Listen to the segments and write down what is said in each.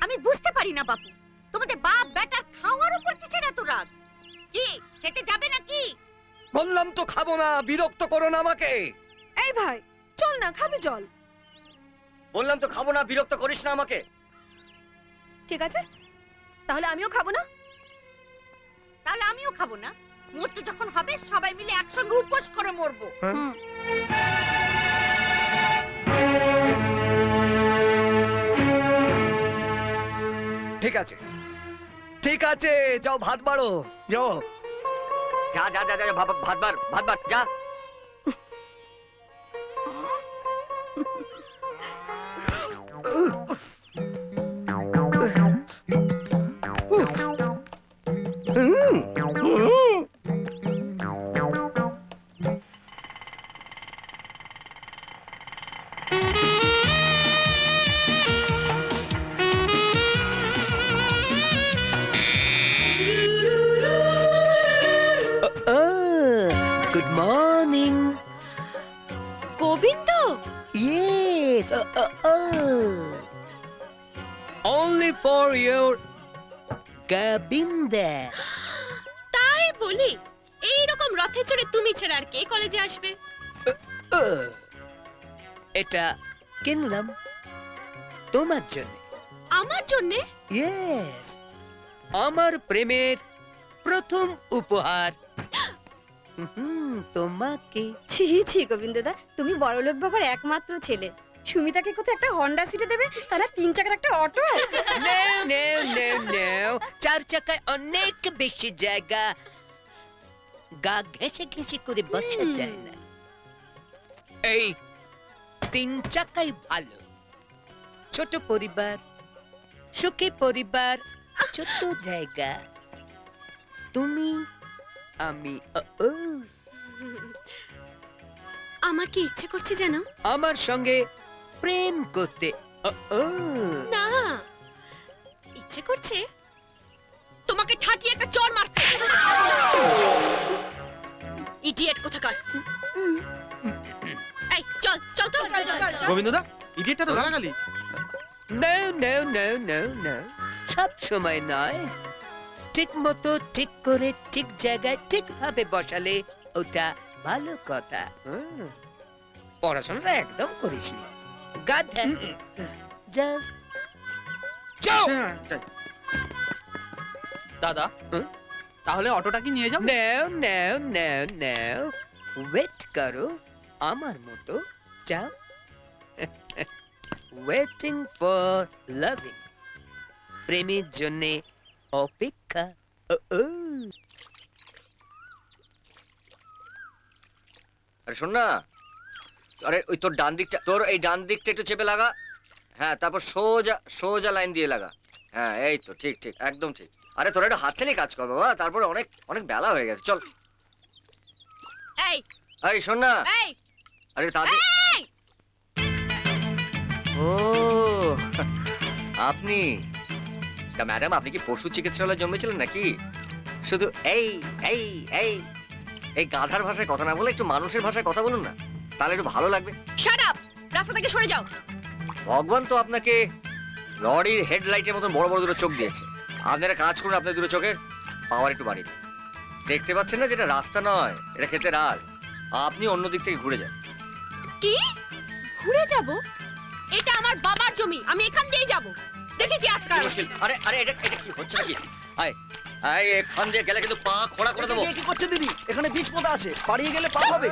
আমি বুঝতে পারি না বাপু, তোমাদের বাপ বেটার খাওয়ার উপর কিসের এত রাগ? কি খেতে যাবে নাকি? বললাম তো খাবো না, বিরক্ত করো না আমাকে। এই ভাই চল না, খাবি চল। বললাম তো খাবো না, বিরক্ত করিস না আমাকে। ঠিক আছে, তাহলে আমিও খাবো না। তাহলে আমিও খাবো না। মরতে যখন হবে সবাই মিলে একসঙ্গে উপোস করে মরবো। ঠিক আছে, ঠিক আছে, যাও ভাত বাড়ো, যাও। যা যা যা যা, ভাত বার যা। Good morning. Govinda, Yes. Only for your Govinda. তাই বলি এইরকম রথে চড়ে তুমি ছাড়া আর কে কলেজে আসবে? এটা কিনলাম তোমার জন্য। আমার জন্যে? Yes. আমার প্রেমের প্রথম উপহার তোমাকে। ছি ছি গোবিন্দদা, তুমি বড়লোক বাবার একমাত্র ছেলে। সুমিতাকে কোথায় একটা হন্ডা সিটে দেবে, তারা 3 চাকার একটা অটো। চার চাকায় অনেক বেশি জায়গা, গা ঘেঁষে ঘেঁষে করে বসা যায় না। এই 3 চাকাই ভালো। ছোট পরিবার, সুখী পরিবার, ছোট জায়গা, তুমি আমি। আমার কি ইচ্ছে করছে জানো? আমার সঙ্গে প্রেম করতে। না, ইচ্ছে করছে তোমাকে ঠাটিয়ে একটা চড় মারতে। ইডিয়েট কোথাকার। এই চল চল তো। গোবিন্দদা, ইডিয়েটটা তো গালাগালি। No, সব সময় নয়, ঠিক মতো ঠিক করে ঠিক জায়গায় ঠিকভাবে বসালে ওটা ভালো কথা। পড়াশোনাটা একদম করিসনি, গাধা। যা যাও। দাদা, তাহলে অটোটা কি নিয়ে যাও? নাও, ওয়েট করো আমার মতো। যাও। ওয়েটিং ফর লাভিং, প্রেমের জন্যে অপেক্ষা। আরে শোন না, আরে ওই তোর ডান দিকটা, তোর এই ডান দিকটা একটু চেপে লাগা। হ্যাঁ, তারপর সোজা সোজা লাইন দিয়ে লাগা। হ্যাঁ, এই তো, ঠিক ঠিক, একদম ঠিক। আরে তোর একটা হাতছানি কাজ কর বাবা, তারপরে অনেক অনেক বেলা হয়ে গেছে, চল। এই আরে শোন না, এই আরে তাড়াতাড়ি। এই ও আপনি তা ম্যাডাম, আপনি কি পশু চিকিৎসালয়ে জন্মেছিলেন নাকি? শুধু এই এই এই এই গাধার ভাষায় কথা না বলে একটু মানুষের ভাষায় কথা বলুন না, তাহলে একটু ভালো লাগবে। শাট আপ, রাস্তা থেকে সরে যাও। ভগবান তো আপনাকে লরির হেডলাইটের মতন বড় বড় দুটো চোখ দিয়েছে। আপনারা কাজ করুন, আপনার দুটো চোখের পাওয়ার একটু বাড়িয়ে দিন। দেখতে পাচ্ছেন না যেটা রাস্তা নয়, এটা খেতে রাগ। আপনি অন্য দিক থেকে ঘুরে যান। কি ঘুরে যাব? এটা আমার বাবার জমি, আমি এখান দিয়েই যাব। দেখে কি আটকা মুশকিল। আরে আরে এটা এটা কি হচ্ছে নাকি? আয় আয়, এখান দিয়ে গেলে কিন্তু পা খোড়া করে দেবো। কি করছে দিদি? এখানে বীজ পোঁতা আছে, পাড়িয়ে গেলে পাপ হবে।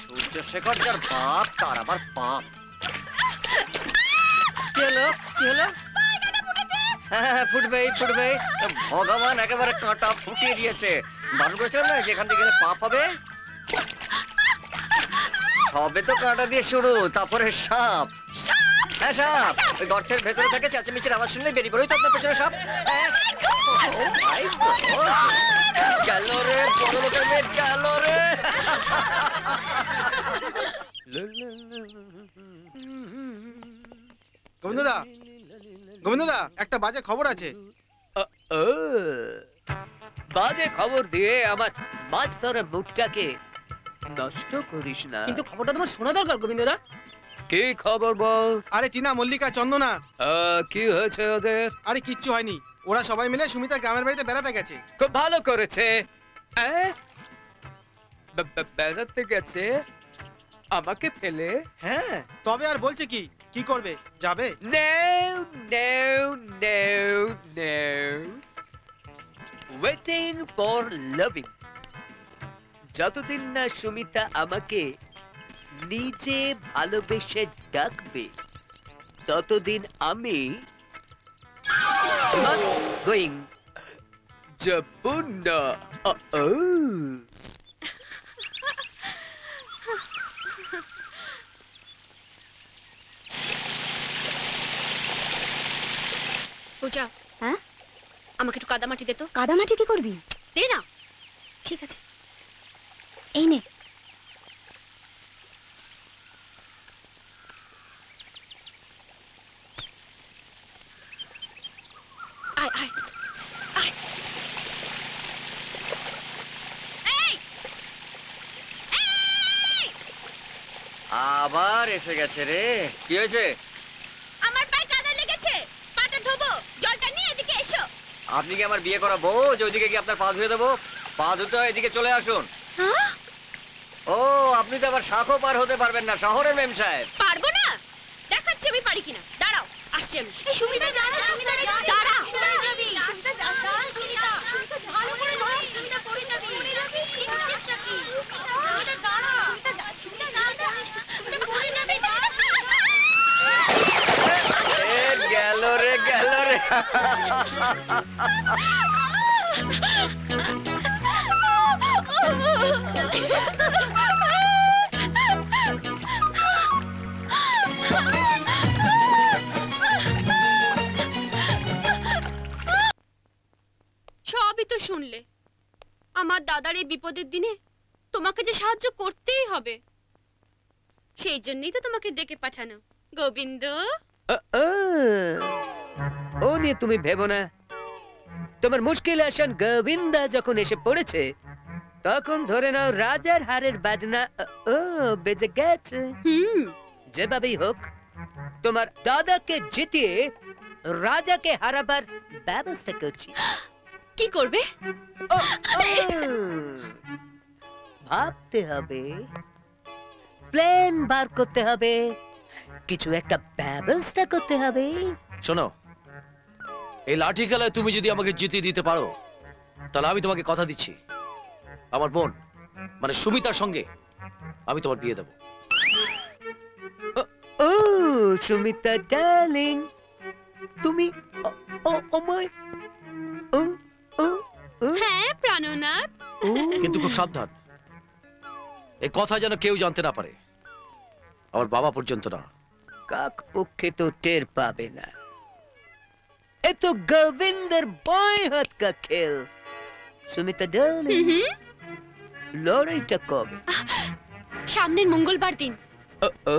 সূর্যশেখর যার বাপ, তার আবার পাপ। কি হলো কি হলো? হ্যাঁ, ফুটবেই ফুটবেই। ভগবান একেবারে কাঁটা ফুটিয়ে দিয়েছে। বারণ করেছিলাম না যেখান থেকে গেলে পাপ হবে। হবে তো কাঁটা দিয়ে শুরু, তারপরে সাপ। হ্যাঁ, সাপ ওই গর্তের ভেতরে থাকে, চেঁচামেচির আওয়াজ শুনলে বেরিয়ে পড়ে তো আপনার পেছনে সাপ। গেল রে, বড় লোকের মেয়ে গেল রে। গোবিন্দদা, গোবিন্দদা, একটা বাজে খবর আছে। বাজে খবর দিয়ে আমার মাছ ধরার মুডটাকে নষ্ট করিস না। কিন্তু খবরটা তোমার শোনা দরকার গোবিন্দদা। কি খবর বল? আরে টিনা, মল্লিকা, চন্দনা। কি হয়েছে ওদের? আরে কিচ্ছু হয়নি, ওরা সবাই মিলে সুমিতা গ্রামের বাড়িতে বেড়াতে গেছে। খুব ভালো করেছে। বেড়াতে গেছে আমাকে ফেলে? হ্যাঁ, তবে আর বলছে কি, কি করবে, যাবে? No, no, no, no. Waiting for loving. যতদিন না সুমিতা আমাকে নিজে ভালোবেসে ডাকবে ততদিন আমি not going. যাব না। পূজা, হ্যাঁ? আমাকে একটু কাদামাটি দে তো। কাদামাটি কি করবি? দে না। ঠিক আছে, এই নে। আয় আয় আয়। এই! এই! আবার এসে গেছে রে, কি হয়েছে? আমার পায়ে কাদা লেগেছে, পাটা ধোবো, জলটা নিয়ে এদিকে এসো। আপনি কি আমার বিয়ে করা বউ যে ওইদিকে কি আপনার পা ধুয়ে দেবো? পা ধুতে হয় এদিকে চলে আসুন। হ্যাঁ? ও, আপনি তো আবার শাখও পার হতে পারবেন না, শহরের মেম সাহেব। পারবো না? দেখাচ্ছি আমি পারি কিনা। দাঁড়াও, আসছি আমি। এই সুমিতা, দাঁড়া, সুমিতা, দাঁড়া। পড়ে যাবি। সুমিতা, দাঁড়া, সুমিতা। ভালো করে ধর, সুমিতা, পড়ে যাবি। পড়ে যাবি। চেষ্টা কি? সুমিতা, দাঁড়া। সুমিতা, দাঁড়া। সুমিতা, পড়ে যাবি। এ গেল রে, গেল রে। সবই তো শুনলে। আমার দাদার এই বিপদের দিনে তোমাকে যে সাহায্য করতেই হবে, সেই জন্যই তো তোমাকে ডেকে পাঠানো। গোবিন্দ, ও নিয়ে তুমি ভেবো না। তোমার মুশকিল আসান গোবিন্দা যখন এসে পড়েছে তখন ধরে নাও রাজার হারের বাজনা বেজে গেছে। যেভাবেই হোক তোমার দাদাকে জিতিয়ে রাজাকে হারাবার ব্যবস্থা করছি। কি করবে? ভাবতে হবে, প্ল্যান বার করতে হবে, কিছু একটা ব্যবস্থা করতে হবে। শোনো, এই লাঠি খেলায় তুমি যদি আমাকে জিতিয়ে দিতে পারো তাহলে আমি তোমাকে কথা দিচ্ছি, আমার বোন মানে সুমিতার সঙ্গে আমি তোমার বিয়ে দেবো। ও সুমিতা ডার্লিং, তুমি আমায় হ্যাঁ প্রাণনাথ। কিন্তু খুব সাবধান, এই কথা যেন কেউ জানতে না পারে, আমার বাবা পর্যন্ত না। কাক পক্ষে তো টের পাবে না, এ তো গোবিন্দর বাঁয়ে হাত কা খেল। সুমিতা ডার্লিং, লড়াইটা কবে? সামনের মঙ্গলবার দিন। ও